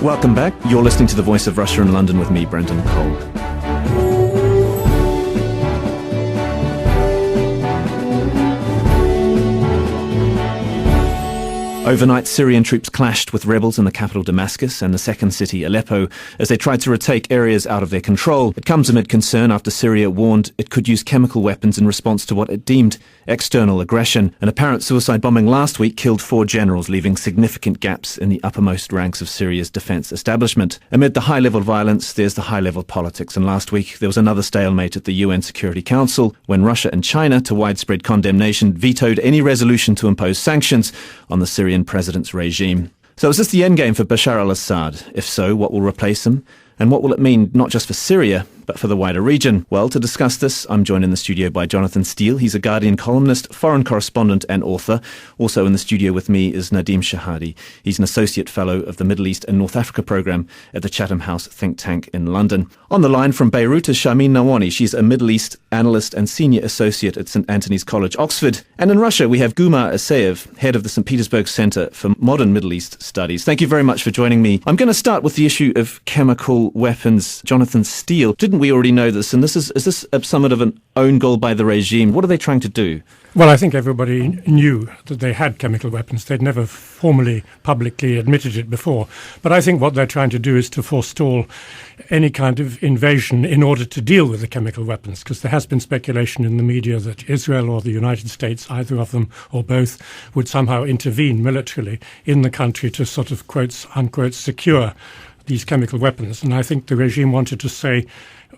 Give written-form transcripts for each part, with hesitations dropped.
Welcome back. You're listening to The Voice of Russia in London with me, Brendan Cole. Overnight, Syrian troops clashed with rebels in the capital Damascus and the second city, Aleppo, as they tried to retake areas out of their control. It comes amid concern after Syria warned it could use chemical weapons in response to what it deemed external aggression. An apparent suicide bombing last week killed 4 generals, leaving significant gaps in the uppermost ranks of Syria's defence establishment. Amid the high-level violence, there's the high-level politics. And last week, there was another stalemate at the UN Security Council when Russia and China, to widespread condemnation, vetoed any resolution to impose sanctions on the Syrian president's regime. So is this the endgame for Bashar al-Assad? If so, what will replace him? And what will it mean not just for Syria, but for the wider region? Well, to discuss this, I'm joined in the studio by Jonathan Steele. He's a Guardian columnist, foreign correspondent and author. Also in the studio with me is Nadim Shehadi. He's an associate fellow of the Middle East and North Africa programme at the Chatham House think tank in London. On the line from Beirut is Sharmine Narwaniand. She's a Middle East analyst and senior associate at St Antony's College, Oxford. And in Russia, we have Isaev, head of the St Petersburg Centre for Modern Middle East Studies. Thank you very much for joining me. I'm going to start with the issue of chemical weapons. Jonathan Steele, didn't we already know this? And is this somewhat of an own goal by the regime? What are they trying to do? Well, I think everybody knew that they had chemical weapons. They'd never formally, publicly admitted it before. But I think what they're trying to do is to forestall any kind of invasion in order to deal with the chemical weapons, because there has been speculation in the media that Israel or the United States, either of them or both, would somehow intervene militarily in the country to sort of, quotes, unquote, secure these chemical weapons. And I think the regime wanted to say,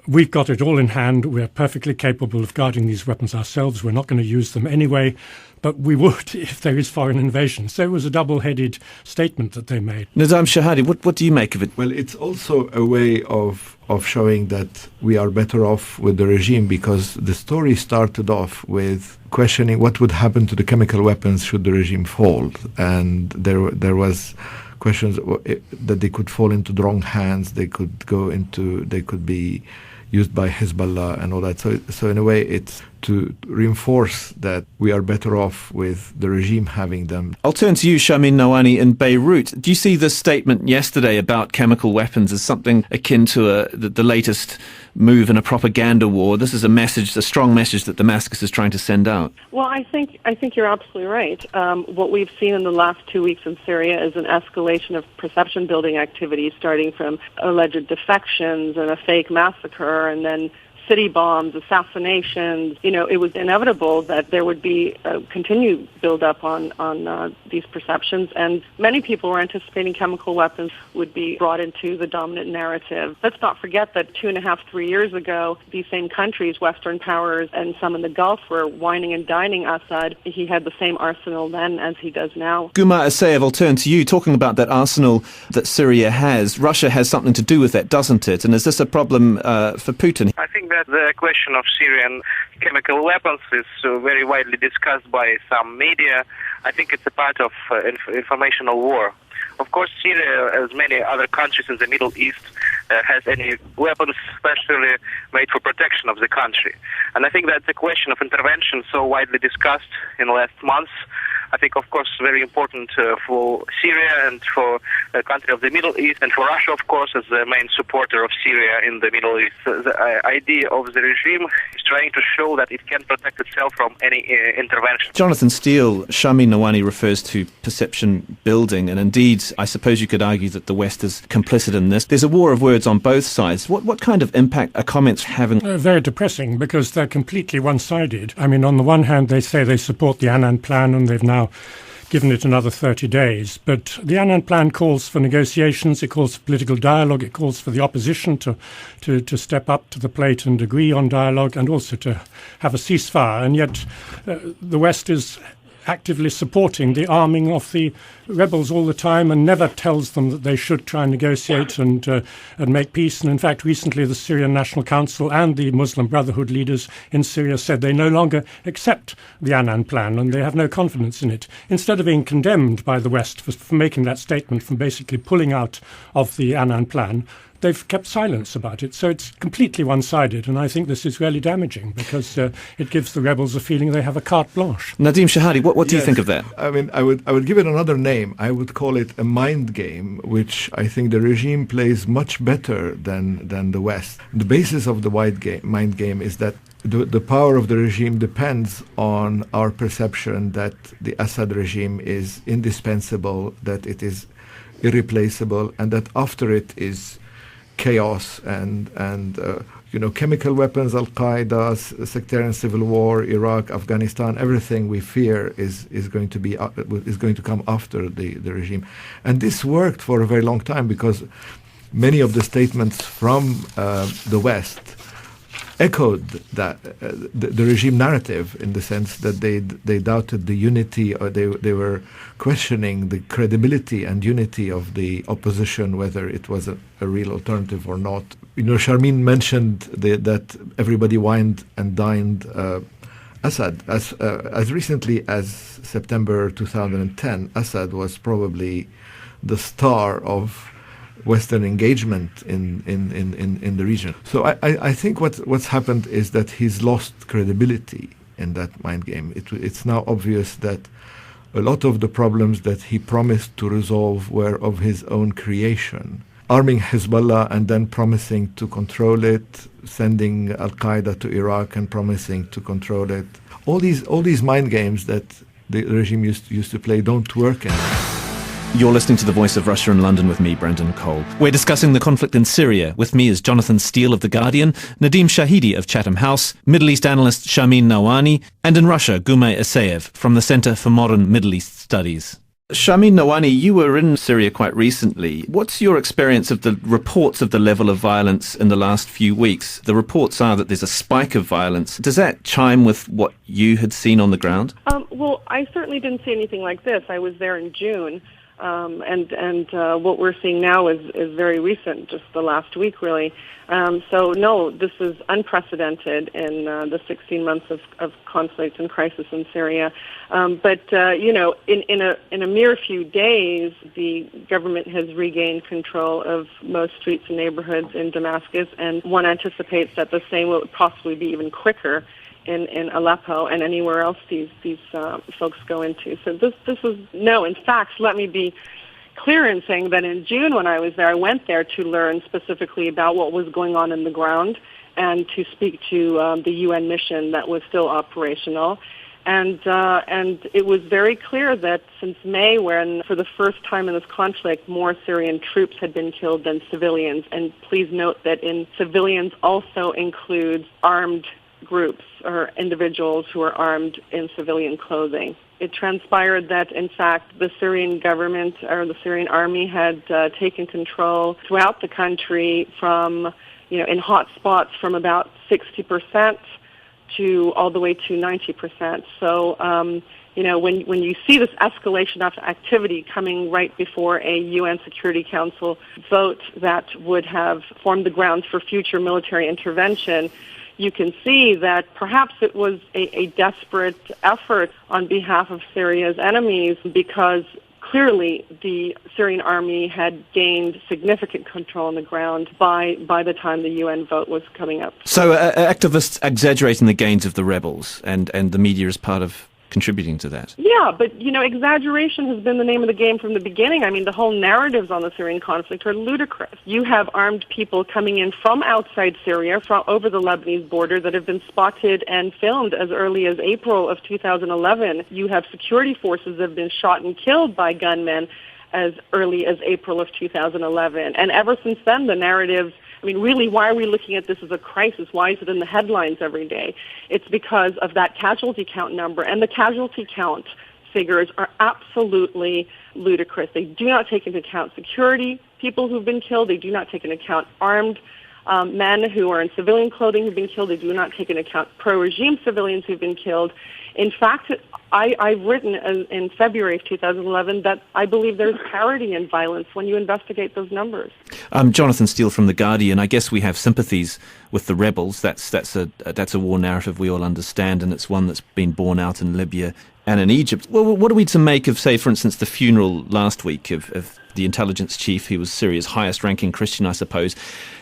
we've got it all in hand. We're perfectly capable of guarding these weapons ourselves. We're not going to use them anyway, but we would if there is foreign invasion. So it was a double-headed statement that they made. Nadim Shehadi, what do you make of it? Well, it's also a way of showing that we are better off with the regime, because the story started off with questioning what would happen to the chemical weapons should the regime fall. And there was questions that they could fall into the wrong hands, they could be used by Hezbollah and all that. So in a way, it's to reinforce that we are better off with the regime having them. I'll turn to you, Sharmine Narwaniand, in Beirut. Do you see this statement yesterday about chemical weapons as something akin to the latest move in a propaganda war? This is a strong message that Damascus is trying to send out. Well, I think you're absolutely right. What we've seen in the last 2 weeks in Syria is an escalation of perception-building activities, starting from alleged defections and a fake massacre, and then city bombs, assassinations. It was inevitable that there would be a continued build-up on these perceptions, and many people were anticipating chemical weapons would be brought into the dominant narrative. Let's not forget that 2.5-3 years ago, these same countries, Western powers, and some in the Gulf were whining and dining Assad. He had the same arsenal then as he does now. Isaev, I'll turn to you. Talking about that arsenal that Syria has, Russia has something to do with that, doesn't it? And is this a problem for Putin? I think that the question of Syrian chemical weapons is very widely discussed by some media. I think it's a part of informational war. Of course, Syria, as many other countries in the Middle East, has any weapons specially made for protection of the country. And I think that's a question of intervention so widely discussed in the last months. I think, of course, very important for Syria and for the country of the Middle East, and for Russia, of course, as the main supporter of Syria in the Middle East. The idea of the regime is trying to show that it can protect itself from any intervention. Jonathan Steele, Sharmine Narwaniand refers to perception building, and indeed, I suppose you could argue that the West is complicit in this. There's a war of words on both sides. What kind of impact are comments having? Very depressing, because they're completely one-sided. I mean, on the one hand, they say they support the Annan plan, and they've now given it another 30 days. But the Annan plan calls for negotiations, it calls for political dialogue, it calls for the opposition to step up to the plate and agree on dialogue, and also to have a ceasefire. And yet the West is actively supporting the arming of the rebels all the time, and never tells them that they should try and negotiate and make peace. And in fact, recently the Syrian National Council and the Muslim Brotherhood leaders in Syria said they no longer accept the Annan plan and they have no confidence in it. Instead of being condemned by the West for making that statement, from basically pulling out of the Annan plan, they've kept silence about it. So it's completely one-sided, and I think this is really damaging because it gives the rebels a feeling they have a carte blanche. Nadim Shehadi, what do you think of that? I mean, I would give it another name. I would call it a mind game, which I think the regime plays much better than the West. The basis of the mind game is that the power of the regime depends on our perception that the Assad regime is indispensable, that it is irreplaceable, and that after it is chaos and chemical weapons, al-Qaeda, sectarian civil war, Iraq, Afghanistan, everything we fear is going to come after the regime. And this worked for a very long time because many of the statements from the West echoed that the regime narrative, in the sense that they doubted the unity, or they were questioning the credibility and unity of the opposition, whether it was a real alternative or not. Sharmine mentioned that everybody wined and dined Assad. As recently as September 2010, Assad was probably the star of Western engagement in the region. So I think what's happened is that he's lost credibility in that mind game. It's now obvious that a lot of the problems that he promised to resolve were of his own creation. Arming Hezbollah and then promising to control it, sending al-Qaeda to Iraq and promising to control it. All these mind games that the regime used to play don't work anymore. You're listening to The Voice of Russia in London with me, Brendan Cole. We're discussing the conflict in Syria. With me is Jonathan Steele of The Guardian, Nadim Shehadi of Chatham House, Middle East analyst Sharmine Narwaniand, and in Russia, Gumay Isaev from the Centre for Modern Middle East Studies. Sharmine Narwaniand, you were in Syria quite recently. What's your experience of the reports of the level of violence in the last few weeks? The reports are that there's a spike of violence. Does that chime with what you had seen on the ground? Well, I certainly didn't see anything like this. I was there in June. And what we're seeing now is very recent, just the last week, really. So no, this is unprecedented in the 16 months of conflict and crisis in Syria. But in a mere few days, the government has regained control of most streets and neighborhoods in Damascus, and one anticipates that the same will possibly be even quicker in Aleppo and anywhere else these folks go into. So this is no. In fact, let me be clear in saying that in June when I was there, I went there to learn specifically about what was going on in the ground and to speak to the UN mission that was still operational. And it was very clear that since May, when for the first time in this conflict, more Syrian troops had been killed than civilians. And please note that in civilians also includes armed groups or individuals who are armed in civilian clothing. It transpired that, in fact, the Syrian government or the Syrian army had taken control throughout the country from, in hot spots from about 60% to all the way to 90%. So, when you see this escalation of activity coming right before a UN Security Council vote that would have formed the grounds for future military intervention, you can see that perhaps it was a desperate effort on behalf of Syria's enemies, because clearly the Syrian army had gained significant control on the ground by the time the UN vote was coming up. So activists exaggerating the gains of the rebels, and the media is part of contributing to that. Yeah, but, exaggeration has been the name of the game from the beginning. I mean, the whole narratives on the Syrian conflict are ludicrous. You have armed people coming in from outside Syria, from over the Lebanese border, that have been spotted and filmed as early as April of 2011. You have security forces that have been shot and killed by gunmen as early as April of 2011. And ever since then, the narratives, really, why are we looking at this as a crisis? Why is it in the headlines every day? It's because of that casualty count number, and the casualty count figures are absolutely ludicrous. They do not take into account security people who've been killed. They do not take into account armed men who are in civilian clothing who've been killed. They do not take into account pro-regime civilians who've been killed. In fact, I've written in February of 2011 that I believe there's parity in violence when you investigate those numbers. Jonathan Steele from The Guardian. I guess we have sympathies with the rebels. That's a war narrative we all understand, and it's one that's been borne out in Libya and in Egypt. Well, what are we to make of, say, for instance, the funeral last week of the intelligence chief. He was Syria's highest-ranking Christian, I suppose.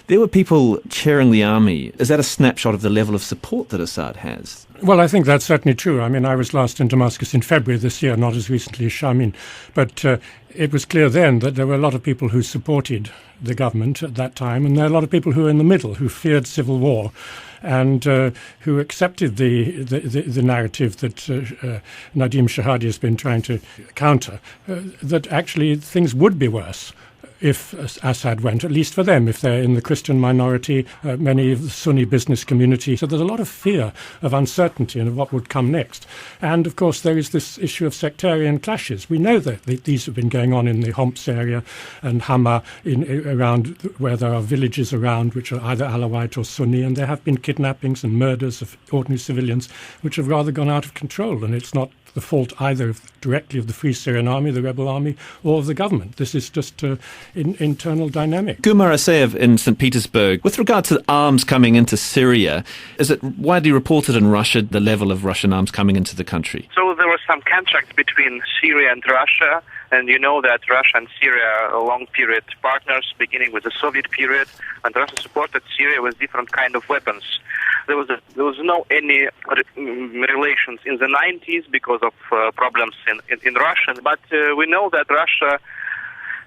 There were people chairing the army. Is that a snapshot of the level of support that Assad has? Well, I think that's certainly true. I mean, I was last in Damascus in February this year, not as recently as Sharmine, but it was clear then that there were a lot of people who supported the government at that time, and there are a lot of people who were in the middle, who feared civil war, and who accepted the narrative that Nadim Shehadi has been trying to counter, that actually things would be worse if Assad went, at least for them, if they're in the Christian minority, many of the Sunni business community. So there's a lot of fear of uncertainty and of what would come next. And, of course, there is this issue of sectarian clashes. We know that these have been going on in the Homs area and Hama, around where there are villages around which are either Alawite or Sunni, and there have been kidnappings and murders of ordinary civilians which have rather gone out of control, and it's not the fault either directly of the Free Syrian Army, the rebel army, or of the government. This is just internal dynamic. Gumar Isaev in St Petersburg, with regard to arms coming into Syria, is it widely reported in Russia the level of Russian arms coming into the country? So there was some contract between Syria and Russia, and you know that Russia and Syria are long-period partners, beginning with the Soviet period, and Russia supported Syria with different kind of weapons. There was no any relations in the 90s because of problems in Russia, but we know that Russia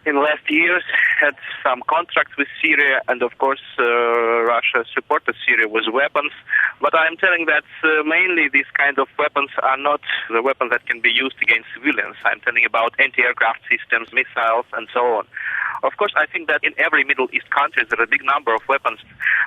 in the last years had some contracts with Syria, and of course Russia supported Syria with weapons. But I'm telling that mainly these kind of weapons are not the weapons that can be used against civilians. I'm telling about anti-aircraft systems, missiles, and so on. Of course, I think that in every Middle East country there are a big number of weapons.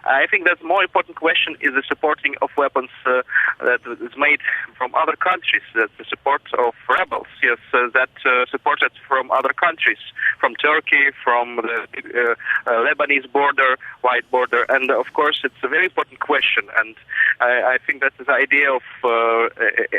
I think that the more important question is the supporting of weapons that is made from other countries, that the support of rebels, yes, that supported from other countries, from Turkey, from the Lebanese border, white border, and of course it's a very important question. And I think that the idea of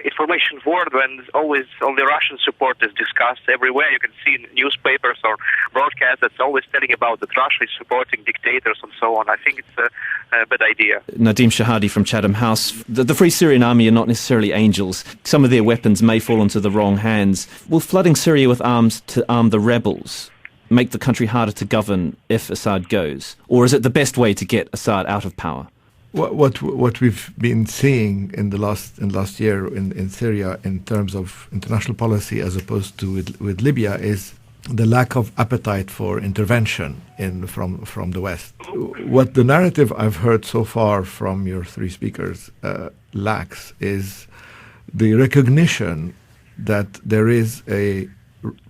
information war, when always only Russian support is discussed everywhere. You can see in newspapers or broadcasts that's always telling about that Russia is supporting dictators and so on. I think it's a bad idea. Nadim Shehadi from Chatham House. The Free Syrian Army are not necessarily angels. Some of their weapons may fall into the wrong hands. Will flooding Syria with arms to arm the rebels make the country harder to govern if Assad goes? Or is it the best way to get Assad out of power? What we've been seeing in last year in Syria in terms of international policy as opposed to with Libya is the lack of appetite for intervention from the West. What the narrative I've heard so far from your three speakers lacks is the recognition that there is a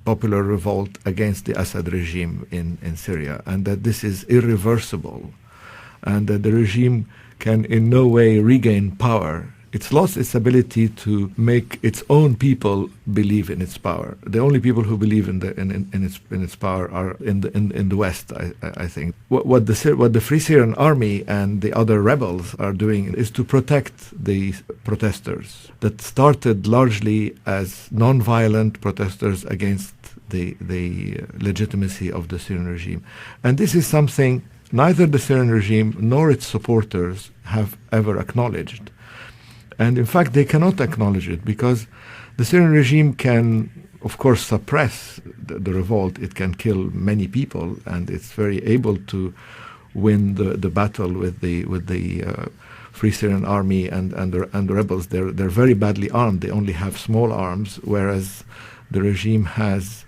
popular revolt against the Assad regime in Syria, and that this is irreversible, and that the regime can in no way regain power. It's lost its ability to make its own people believe in its power. The only people who believe in its power are in the West, I think. What the Free Syrian Army and the other rebels are doing is to protect the protesters that started largely as non-violent protesters against the legitimacy of the Syrian regime. And this is something neither the Syrian regime nor its supporters have ever acknowledged. And in fact, they cannot acknowledge it because the Syrian regime can, of course, suppress the revolt. It can kill many people, and it's very able to win the battle with the Free Syrian Army and the rebels. They're very badly armed. They only have small arms, whereas the regime has,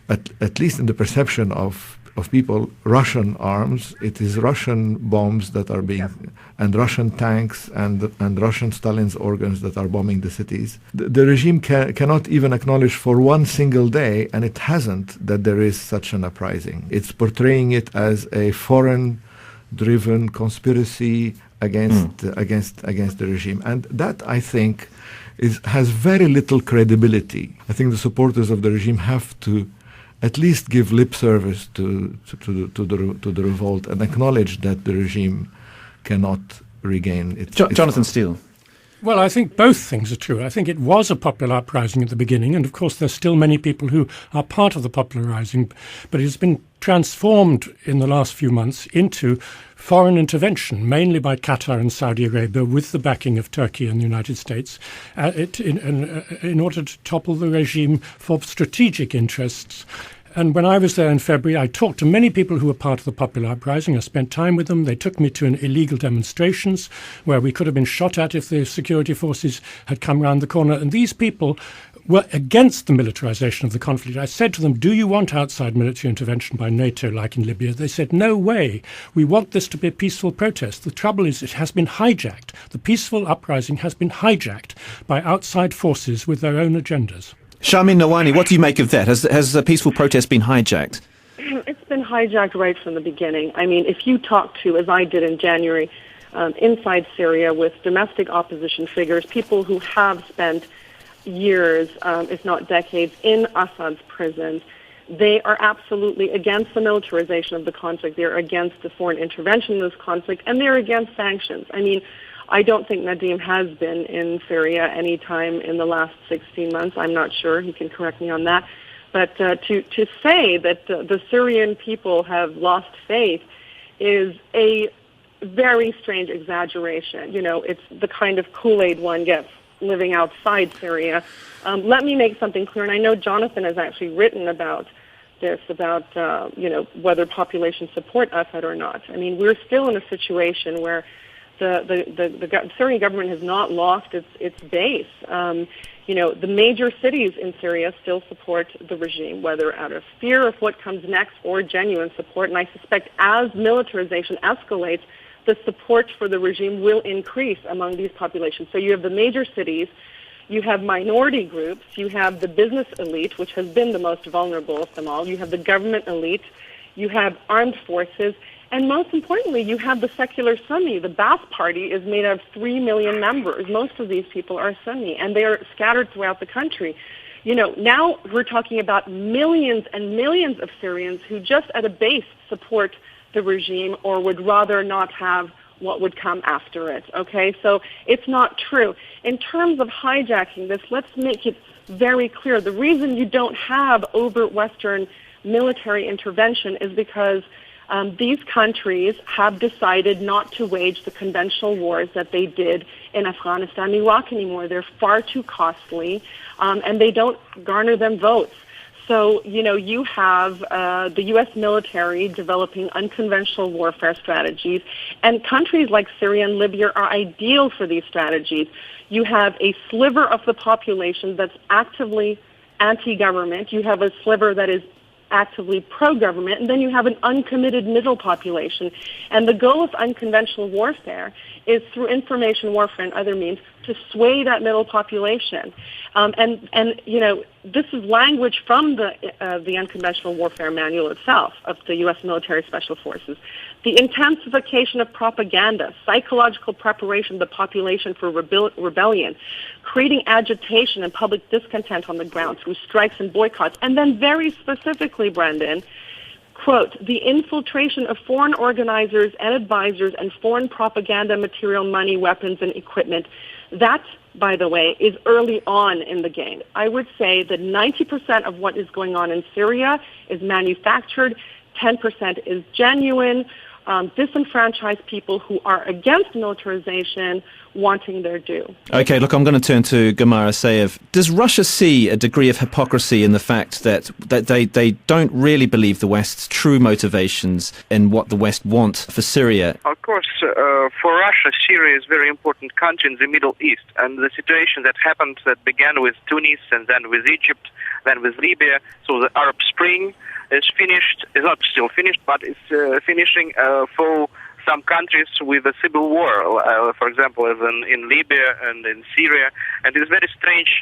at least in the perception of people, Russian arms. It is Russian bombs that are being, and Russian tanks and Russian Stalin's organs that are bombing the cities. The regime cannot even acknowledge for one single day, and it hasn't, that there is such an uprising. It's portraying it as a foreign-driven conspiracy against the regime, and that, I think, has very little credibility. I think the supporters of the regime have to at least give lip service to the revolt and acknowledge that the regime cannot regain its... Jonathan Steele. Well, I think both things are true. I think it was a popular uprising at the beginning, and of course there's still many people who are part of the popular rising, but it's been transformed in the last few months into foreign intervention, mainly by Qatar and Saudi Arabia, with the backing of Turkey and the United States, in order to topple the regime for strategic interests. And when I was there in February, I talked to many people who were part of the popular uprising. I spent time with them. They took me to an illegal demonstrations where we could have been shot at if the security forces had come round the corner. And these people were against the militarization of the conflict. I said to them, do you want outside military intervention by NATO like in Libya? They said, no way. We want this to be a peaceful protest. The trouble is it has been hijacked. The peaceful uprising has been hijacked by outside forces with their own agendas. Sharmine Narwaniand, what do you make of that? Has a peaceful protest been hijacked? It's been hijacked right from the beginning. I mean, if you talk to, as I did in January, inside Syria with domestic opposition figures, people who have spent years, if not decades, in Assad's prisons, they are absolutely against the militarization of the conflict. They're against the foreign intervention in this conflict, and they're against sanctions. I mean, I don't think Nadim has been in Syria any time in the last 16 months. I'm not sure. He can correct me on that. But to say that the Syrian people have lost faith is a very strange exaggeration. You know, it's the kind of Kool-Aid one gets living outside Syria. Let me make something clear, and I know Jonathan has actually written about this, about, whether populations support Assad or not. I mean, we're still in a situation where the Syrian government has not lost its base. The major cities in Syria still support the regime, whether out of fear of what comes next or genuine support. And I suspect as militarization escalates, the support for the regime will increase among these populations. So you have the major cities, you have minority groups, you have the business elite, which has been the most vulnerable of them all, you have the government elite, you have armed forces, and most importantly, you have the secular Sunni. The Ba'ath Party is made of 3 million members. Most of these people are Sunni, and they are scattered throughout the country. You know, now we're talking about millions and millions of Syrians who just at a base support the regime or would rather not have what would come after it, okay? So it's not true. In terms of hijacking this, let's make it very clear. The reason you don't have overt Western military intervention is because these countries have decided not to wage the conventional wars that they did in Afghanistan and Iraq anymore. They're far too costly, and they don't garner them votes. So, you have the U.S. military developing unconventional warfare strategies, and countries like Syria and Libya are ideal for these strategies. You have a sliver of the population that's actively anti-government. You have a sliver that is actively pro-government, and then you have an uncommitted middle population. And the goal of unconventional warfare is through information warfare and other means to sway that middle population. This is language from the unconventional warfare manual itself of the U.S. military special forces. The intensification of propaganda, psychological preparation of the population for rebellion, creating agitation and public discontent on the ground through strikes and boycotts, and then very specifically, Brendan, quote, the infiltration of foreign organizers and advisors and foreign propaganda material, money, weapons, and equipment. That, by the way, is early on in the game. I would say that 90% of what is going on in Syria is manufactured, 10% is genuine, disenfranchised people who are against militarization wanting their due. Okay, look, I'm going to turn to Gamar Isaev. Does Russia see a degree of hypocrisy in the fact that they don't really believe the West's true motivations in what the West want for Syria? Of course, for Russia, Syria is a very important country in the Middle East, and the situation that happened that began with Tunis and then with Egypt, then with Libya, so the Arab Spring is finished, is not still finished, but it's finishing for some countries with a civil war, for example, as in Libya and in Syria. And it's a very strange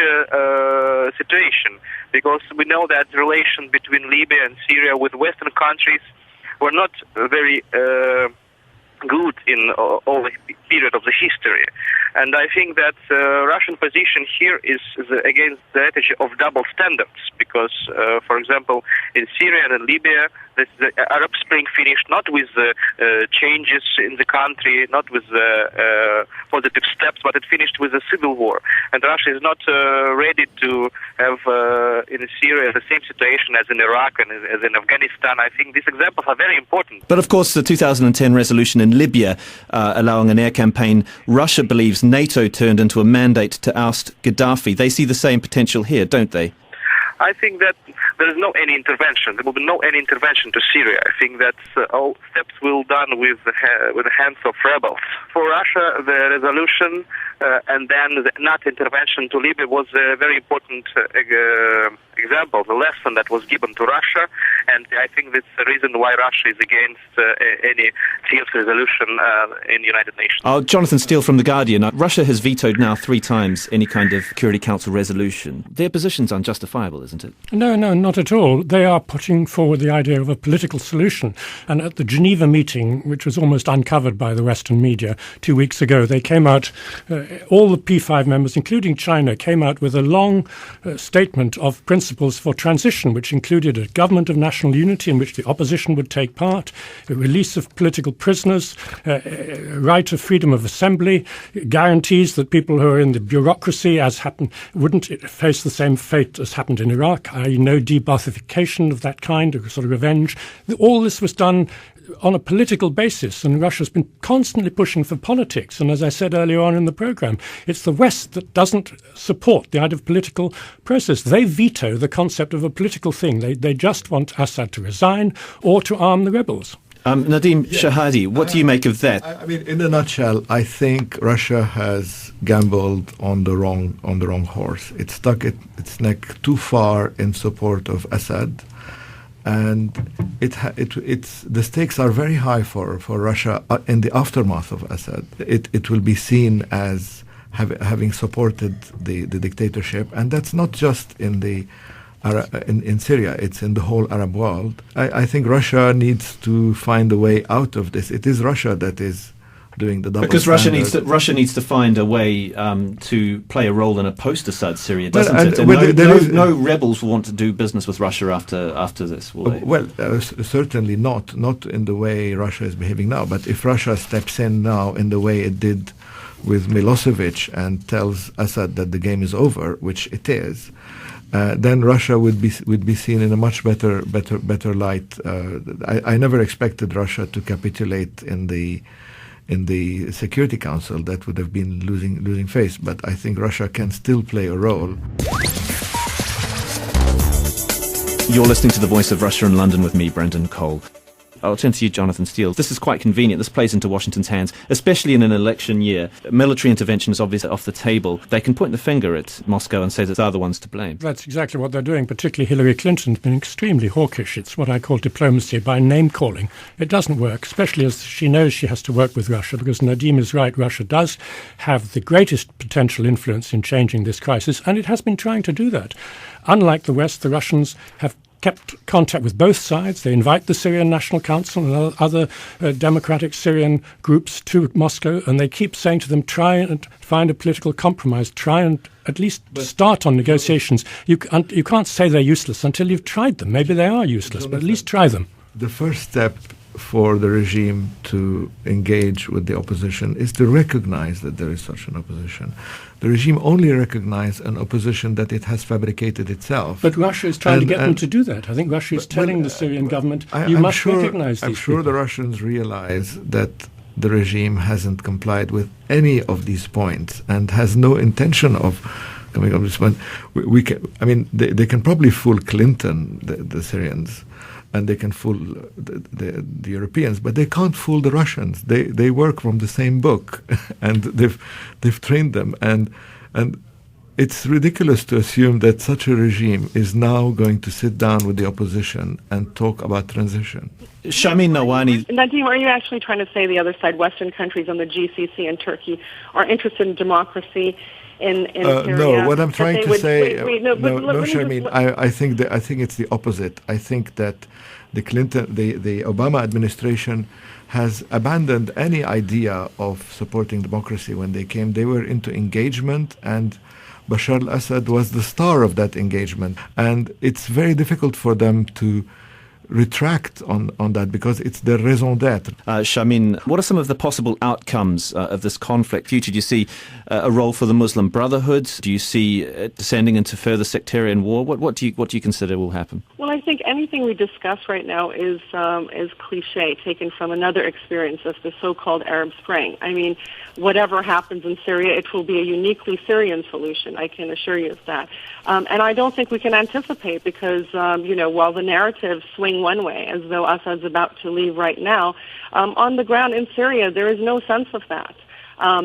situation, because we know that the relation between Libya and Syria with Western countries were not very good in all the period of the history. And I think that Russian position here is against the strategy of double standards, because, for example, in Syria and in Libya, the Arab Spring finished not with changes in the country, not with positive steps, but it finished with a civil war. And Russia is not ready to have in Syria the same situation as in Iraq and as in Afghanistan. I think these examples are very important. But of course, the 2010 resolution in Libya allowing an air campaign, Russia believes NATO turned into a mandate to oust Gaddafi. They see the same potential here, don't they? I think that there is no any intervention. There will be no any intervention to Syria. I think that all steps will be done with the hands of rebels. For Russia, the resolution and then the not intervention to Libya was a very important example, the lesson that was given to Russia, and I think that's the reason why Russia is against any fierce resolution in the United Nations. Jonathan Steele from The Guardian. Russia has vetoed now 3 times any kind of Security Council resolution. Their position's unjustifiable, isn't it? No, not at all. They are putting forward the idea of a political solution. And at the Geneva meeting, which was almost uncovered by the Western media 2 weeks ago, they came out, all the P5 members, including China, came out with a long statement of principles for transition, which included a government of national unity in which the opposition would take part, a release of political prisoners, right of freedom of assembly, guarantees that people who are in the bureaucracy, as happened, wouldn't face the same fate as happened in Iraq, i.e. no de-Baathification of that kind, a sort of revenge. All this was done on a political basis, and Russia's been constantly pushing for politics. And as I said earlier on in the programme, it's the West that doesn't support the idea of political process. They veto the concept of a political thing. They just want Assad to resign or to arm the rebels. Nadim Shehadi, what do you make of that? I mean, in a nutshell, I think Russia has gambled on the wrong horse. It stuck its neck too far in support of Assad, and the stakes are very high for Russia in the aftermath of Assad. It will be seen as having supported the dictatorship, and that's not just in Syria, it's in the whole Arab world. I think Russia needs to find a way out of this. It is Russia that is doing the double because standard. Russia needs to find a way to play a role in a post-Assad Syria, doesn't it? And no rebels will want to do business with Russia after this, will they? Well, certainly not in the way Russia is behaving now. But if Russia steps in now in the way it did with Milosevic and tells Assad that the game is over, which it is, then Russia would be seen in a much better light. I never expected Russia to capitulate in the Security Council. That would have been losing face. But I think Russia can still play a role. You're listening to The Voice of Russia in London with me, Brendan Cole. I'll turn to you, Jonathan Steele. This is quite convenient. This plays into Washington's hands, especially in an election year. Military intervention is obviously off the table. They can point the finger at Moscow and say that they're the ones to blame. That's exactly what they're doing. Particularly Hillary Clinton's been extremely hawkish. It's what I call diplomacy by name-calling. It doesn't work, especially as she knows she has to work with Russia, because Nadim is right. Russia does have the greatest potential influence in changing this crisis, and it has been trying to do that. Unlike the West, the Russians have kept contact with both sides. They invite the Syrian National Council and other democratic Syrian groups to Moscow, and they keep saying to them, try and find a political compromise, try and at least start on negotiations. You can't say they're useless until you've tried them. Maybe they are useless, but at least try them. The first step for the regime to engage with the opposition is to recognize that there is such an opposition. The regime only recognizes an opposition that it has fabricated itself. But Russia is trying to get them to do that. I think Russia is telling the Syrian government, you must recognize these I'm sure the Russians realize that the regime hasn't complied with any of these points and has no intention of coming up with this point. They can probably fool Clinton, the Syrians, and they can fool the Europeans, but they can't fool the Russians. They work from the same book, and they've trained them, and it's ridiculous to assume that such a regime is now going to sit down with the opposition and talk about transition. Sharmine Narwaniand. Nadim, are you actually trying to say the otother side, Western countries on the GCC and Turkey, are interested in democracy in Syria? No, what I'm trying to say, Sharmine, I think it's the opposite. I think that the Obama administration has abandoned any idea of supporting democracy when they came. They were into engagement, and Bashar al-Assad was the star of that engagement. And it's very difficult for them to retract on that because it's their raison d'etre. Sharmine, what are some of the possible outcomes of this conflict? Future, do you see a role for the Muslim Brotherhood? Do you see it descending into further sectarian war? What do you consider will happen? Well, I think anything we discuss right now is cliche, taken from another experience of the so-called Arab Spring. I mean, whatever happens in Syria, it will be a uniquely Syrian solution. I can assure you of that. And I don't think we can anticipate because, while the narratives swing one way, as though Assad's about to leave right now, on the ground in Syria, there is no sense of that.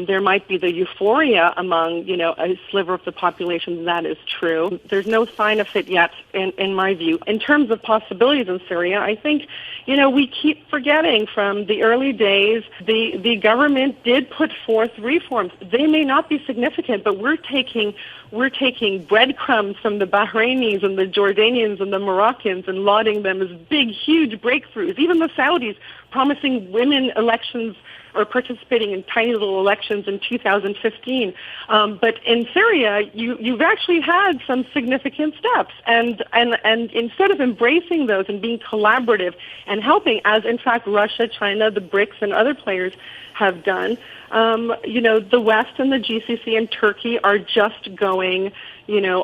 There might be the euphoria among, a sliver of the population. That is true. There's no sign of it yet, in my view. In terms of possibilities in Syria, I think, we keep forgetting from the early days, the government did put forth reforms. They may not be significant, but we're taking breadcrumbs from the Bahrainis and the Jordanians and the Moroccans and lauding them as big, huge breakthroughs. Even the Saudis promising women elections or participating in tiny little elections in 2015. But in Syria, you've actually had some significant steps. And instead of embracing those and being collaborative and helping, as in fact Russia, China, the BRICS, and other players have done, the West and the GCC and Turkey are just going,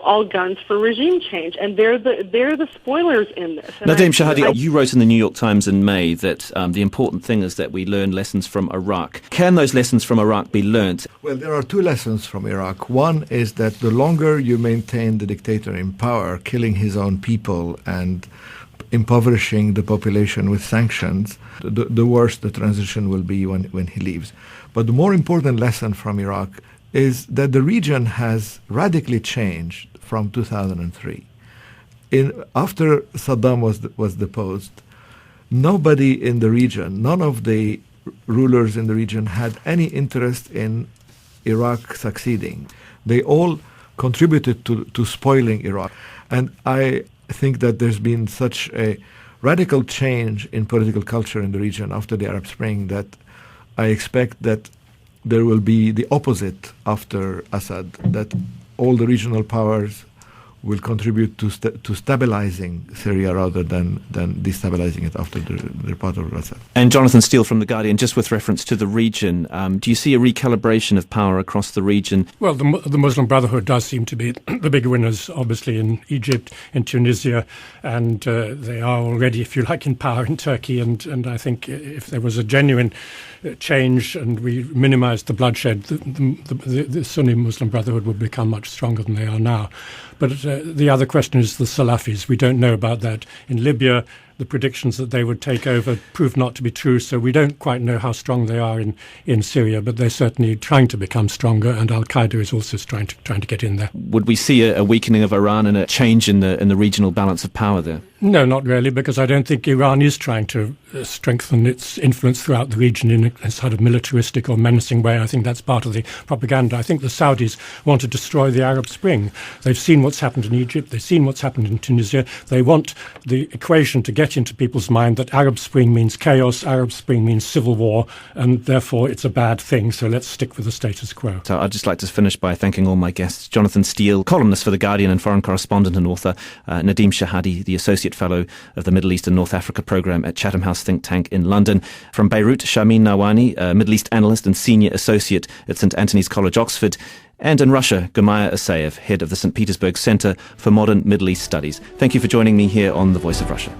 all guns for regime change, and they're the spoilers in this. And Nadim Shehadi, you wrote in the New York Times in May that the important thing is that we learn lessons from Iraq. Can those lessons from Iraq be learnt? Well, there are two lessons from Iraq. One is that the longer you maintain the dictator in power, killing his own people and impoverishing the population with sanctions, the worse the transition will be when he leaves. But the more important lesson from Iraq is that the region has radically changed from 2003. After Saddam was deposed, nobody in the region, none of the rulers in the region had any interest in Iraq succeeding. They all contributed to spoiling Iraq. And I think that there's been such a radical change in political culture in the region after the Arab Spring that I expect that there will be the opposite after Assad, that all the regional powers will contribute to stabilizing Syria rather than destabilizing it after the departure of Assad. And Jonathan Steele from The Guardian, just with reference to the region, do you see a recalibration of power across the region? Well, the Muslim Brotherhood does seem to be the big winners, obviously, in Egypt, in Tunisia, and they are already, if you like, in power in Turkey. And I think if there was a genuine change and we minimised the bloodshed, the Sunni Muslim Brotherhood would become much stronger than they are now. But the other question is the Salafis. We don't know about that. In Libya, the predictions that they would take over proved not to be true, so we don't quite know how strong they are in Syria, but they're certainly trying to become stronger, and al-Qaeda is also trying to get in there. Would we see a weakening of Iran and a change in the regional balance of power there? No, not really, because I don't think Iran is trying to strengthen its influence throughout the region in a sort of militaristic or menacing way. I think that's part of the propaganda. I think the Saudis want to destroy the Arab Spring. They've seen what's happened in Egypt. They've seen what's happened in Tunisia. They want the equation to get into people's mind that Arab Spring means chaos, Arab Spring means civil war, and therefore it's a bad thing, so let's stick with the status quo. So I'd just like to finish by thanking all my guests. Jonathan Steele, columnist for The Guardian and foreign correspondent and author. Nadim Shehadi, the Associate Fellow of the Middle East and North Africa Programme at Chatham House think tank in London. From Beirut, Sharmine Narwaniand, Middle East analyst and senior associate at St Antony's College, Oxford. And in Russia, Isaev, head of the St Petersburg Centre for Modern Middle East Studies. Thank you for joining me here on The Voice of Russia.